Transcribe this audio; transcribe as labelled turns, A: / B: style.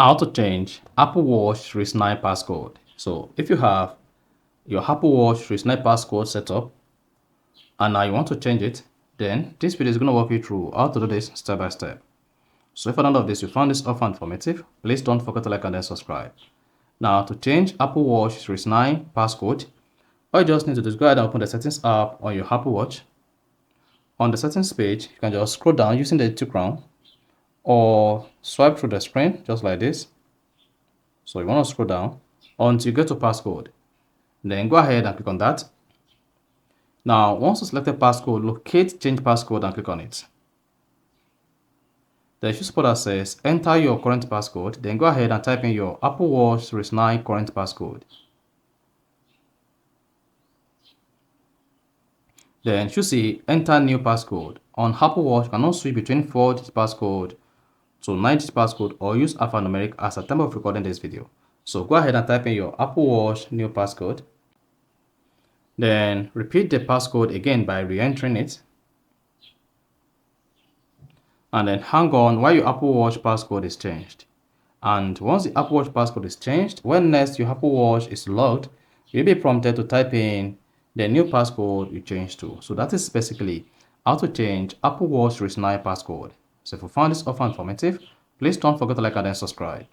A: How to change Apple Watch Series 9 passcode. So if you have your Apple Watch Series 9 passcode set up and now you want to change it, then this video is going to walk you through how to do this step by step. So if none of this you found this often informative, please don't forget to like and then subscribe. Now to change Apple Watch Series 9 passcode, all you just need to do is go ahead and open the settings app on your Apple Watch. On the settings page, you can just scroll down using the two crown or swipe through the screen just like this. So you want to scroll down until you get to passcode. Then go ahead and click on that. Now, once you select the passcode, locate change passcode and click on it. Then choose spot that says enter your current passcode. Then go ahead and type in your Apple Watch Series 9 current passcode. Then you see enter new passcode. On Apple Watch, you cannot switch between 4-digit passcode to 9-digit passcode or use alphanumeric as at time of recording this video. So go ahead and type in your Apple Watch new passcode. Then repeat the passcode again by re-entering it. And then hang on while your Apple Watch passcode is changed. And once the Apple Watch passcode is changed, when next your Apple Watch is logged, you'll be prompted to type in the new passcode you changed to. So that is basically how to change Apple Watch Series 9 passcode. So if you found this offer informative, please don't forget to like and then subscribe.